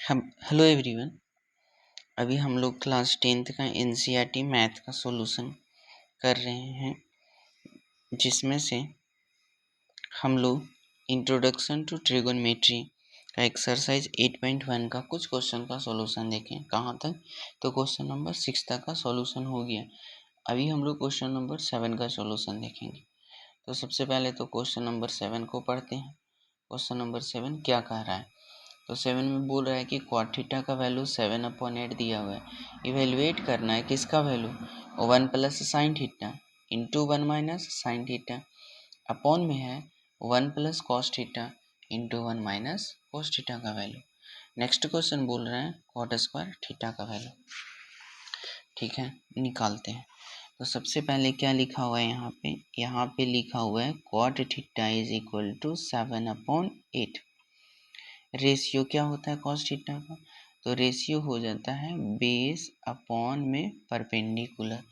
हम hello everyone. अभी हम लोग क्लास 10th का एनसीईआरटी मैथ का सॉल्यूशन कर रहे हैं, जिसमें से हम लोग इंट्रोडक्शन टू ट्रिगोनोमेट्री का एक्सरसाइज 8.1 का कुछ क्वेश्चन का सॉल्यूशन देखें। कहाँ तक? तो क्वेश्चन नंबर 6 तक का सॉल्यूशन हो गया। अभी हम लोग क्वेश्चन नंबर 7 का सॉल्यूशन देखेंगे। तो सबसे पहले तो क्वेश्चन नंबर 7 को पढ़ते हैं। क्वेश्चन नंबर 7 क्या कह रहा है? तो 7 में बोल रहा है कि cot थीटा का वैल्यू 7/8 दिया हुआ है। इवेलुएट करना है किसका value? 1 plus sine theta into 1 minus sine theta upon में है 1 plus cos theta into 1 minus cos theta का वैल्यू। नेक्स्ट क्वेश्चन बोल रहे हैं कॉट स्क्वायर थीटा का वैल्यू। ठीक है, निकालते हैं। तो सबसे पहले क्या लिखा हुआ है यहाँ पे लिखा हुआ है cot theta is equal to 7/8। Ratio क्या होता है कॉस थीटा का? तो रेशियो हो जाता है बेस अपॉन में परपेंडिकुलर।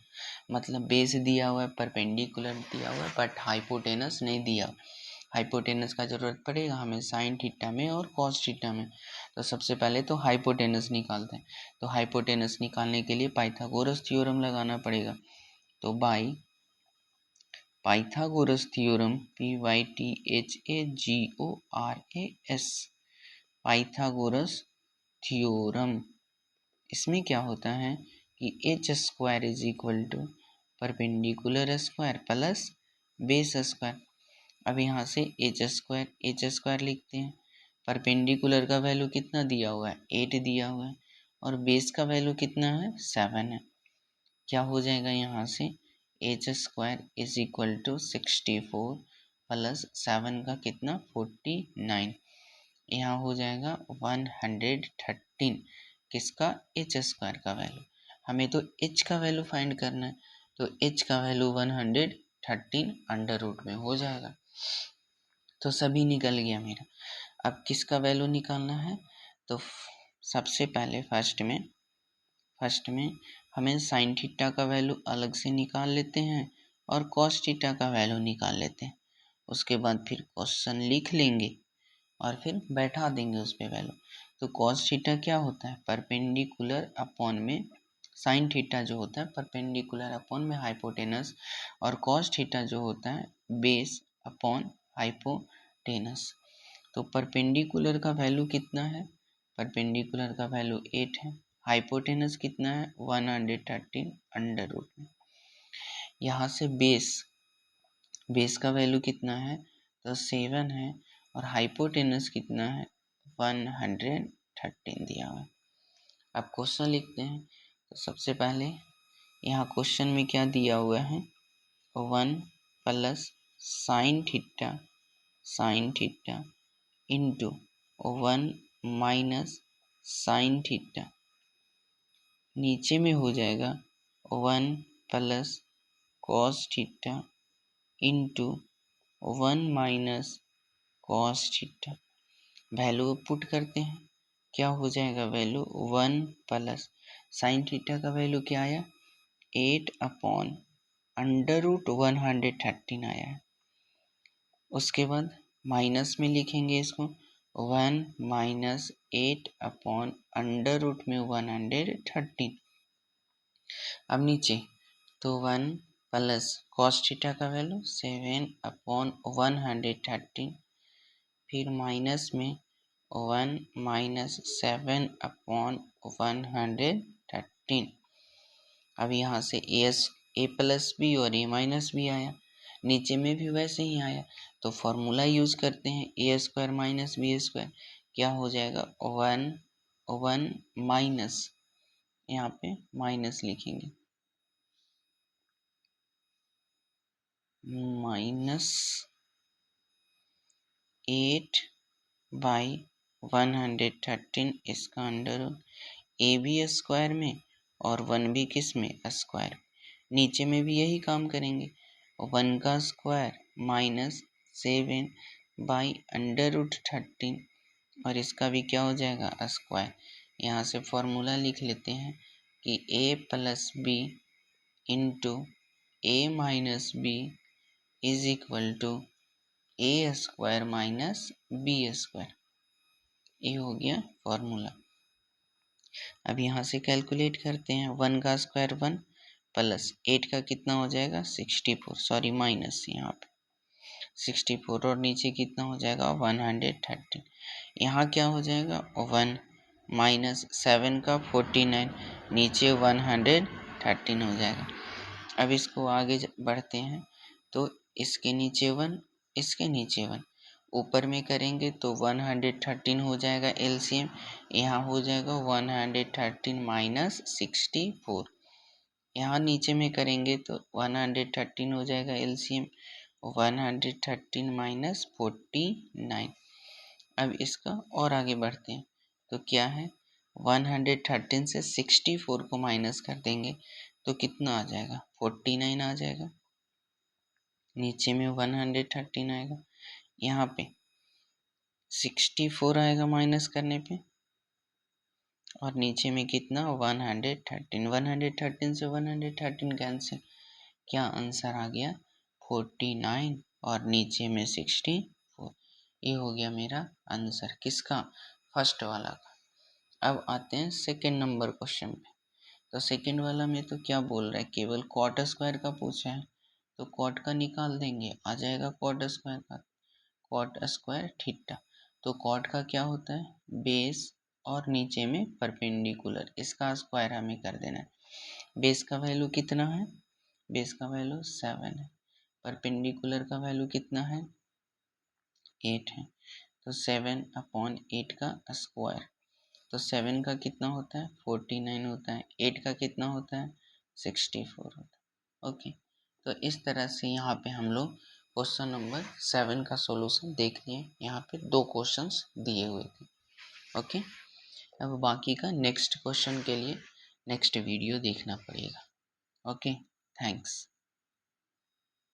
मतलब बेस दिया हुआ है, परपेंडिकुलर दिया हुआ है, बट हाइपोटेनस नहीं दिया। हाइपोटेनस का जरूरत पड़ेगा हमें साइन थीटा में और कॉस थीटा में। तो सबसे पहले तो हाइपोटेनस निकालते हैं। तो हाइपोटेनस निकालने के लिए पाइथागोरस थ्योरम लगाना पड़ेगा। तो by Pythagoras theorem PYTHAGORAS Pythagoras theorem, इसमें क्या होता है कि H square is equal to perpendicular square plus base square. अब यहाँ से एच स्क्वायर लिखते हैं। परपेंडिकुलर का वैल्यू कितना दिया हुआ है? 8 दिया हुआ है, और बेस का वैल्यू कितना है? 7 है। क्या हो जाएगा यहाँ से? H square is equal to 64 plus 7 का कितना? 49। यहाँ हो जाएगा 113। किसका? एच स्क्वायर का वैल्यू। हमें तो एच का वैल्यू फाइंड करना है। तो एच का वैल्यू 113 अंडर रूट में हो जाएगा। तो सभी निकल गया मेरा। अब किसका वैल्यू निकालना है? तो सबसे पहले फर्स्ट में हमें साइन थीटा का वैल्यू अलग से निकाल लेते हैं और कॉस थीटा का वैल्यू निकाल लेते हैं। उसके बाद फिर क्वेश्चन लिख लेंगे और फिर बैठा देंगे उस पे वैल्यू। तो कॉस थीटा क्या होता है? परपेंडिकुलर अपॉन में साइन थीटा जो होता है परपेंडिकुलर अपॉन में हाइपोटेनस, और कॉस थीटा जो होता है बेस अपॉन हाइपोटेनस। तो परपेंडिकुलर का वैल्यू कितना है? परपेंडिकुलर का वैल्यू 8 है। हाइपोटेनस कितना है? 113 अंडर रूट में। यहाँ से बेस का वैल्यू कितना है? तो 7 है, और हाइपोटेनस कितना है? 113 दिया हुआ है। अब क्वेश्चन लिखते हैं। तो सबसे पहले यहाँ क्वेश्चन में क्या दिया हुआ है? 1 plus sine theta into 1 minus sine theta, नीचे में हो जाएगा 1 plus cos theta into 1 minus cos theta. Value put करते हैं। क्या हो जाएगा वैल्यू? 1 प्लस साइन थीटा का वैल्यू क्या आया? 8 अपॉन अंडर रूट 113 आया है। उसके बाद माइनस में लिखेंगे इसको 1 माइनस 8 अपॉन अंडर रूट में 113। अब नीचे तो 1 प्लस कॉस थीटा का वैल्यू 7 अपॉन 113, फिर माइनस में 1 माइनस 7 अपॉन 113। अब यहाँ से ए प्लस बी और ए माइनस बी आया, नीचे में भी वैसे ही आया। तो फॉर्मूला यूज करते हैं, ए स्क्वायर माइनस बी स्क्वायर। क्या हो जाएगा? 1 माइनस, यहाँ पे माइनस लिखेंगे, माइनस 8 बाई 113 इसका अंडर ए भी स्क्वायर में और 1 भी किस में? स्क्वायर। नीचे में भी यही काम करेंगे। 1 का square minus 7 by under root 13, और इसका भी क्या हो जाएगा? स्क्वायर। यहाँ से फॉर्मूला लिख लेते हैं कि A plus B into A minus B is equal to A square minus B square. ये हो गया फॉर्मूला। अब यहाँ से कैलकुलेट करते हैं, 1 का स्क्वायर 1 प्लस 8 का कितना हो जाएगा 64, सॉरी माइनस यहाँ पे 64 और नीचे कितना हो जाएगा 113। यहाँ क्या हो जाएगा 1 माइनस 7 का 49, नीचे 113 हो जाएगा। अब इसको आगे बढ़ते हैं तो इसके नीचे 1, इसके नीचे 1, ऊपर में करेंगे तो 113 हो जाएगा एलसीएम, यहाँ हो जाएगा 113 माइनस 64। यहाँ नीचे में करेंगे तो 113 हो जाएगा एलसीएम, 113 माइनस 49। अब इसका और आगे बढ़ते हैं तो क्या है 113 से 64 को माइनस कर देंगे तो कितना आ जाएगा 49 आ जाएगा, नीचे में 113 आएगा, यहाँ पे 64 आएगा माइनस करने पे और नीचे में कितना 113, 113 से 113 कैंसिल, क्या आंसर आ गया 49 और नीचे में 64। ये हो गया मेरा आंसर किसका, फर्स्ट वाला का। अब आते हैं सेकंड नंबर क्वेश्चन पे। तो सेकंड वाला में तो क्या बोल रहा है, केवल कॉट स्क्वायर का पूछा है तो कॉट का निकाल देंगे, आ जाएगा कॉट स्क्वायर का, कॉट स्क्वायर थीटा। तो कॉट का क्या होता है बेस और नीचे में परपेंडिकुलर, इसका स्क्वायर हमें कर देना है। बेस का वैल्यू कितना है, बेस का वैल्यू 7 है, परपेंडिकुलर का वैल्यू कितना है 8 है, तो 7/8 का स्क्वायर, तो 7 का कितना होता है 49 होता है, 8 का कितना होता है 64 होता है। ओके, तो इस तरह से यहाँ पे हम लोग क्वेश्चन नंबर 7 का सॉल्यूशन देख लिए। यहाँ पे 2 क्वेश्चंस दिए हुए थे। ओके, अब बाकी का नेक्स्ट क्वेश्चन के लिए नेक्स्ट वीडियो देखना पड़ेगा। Okay, thanks.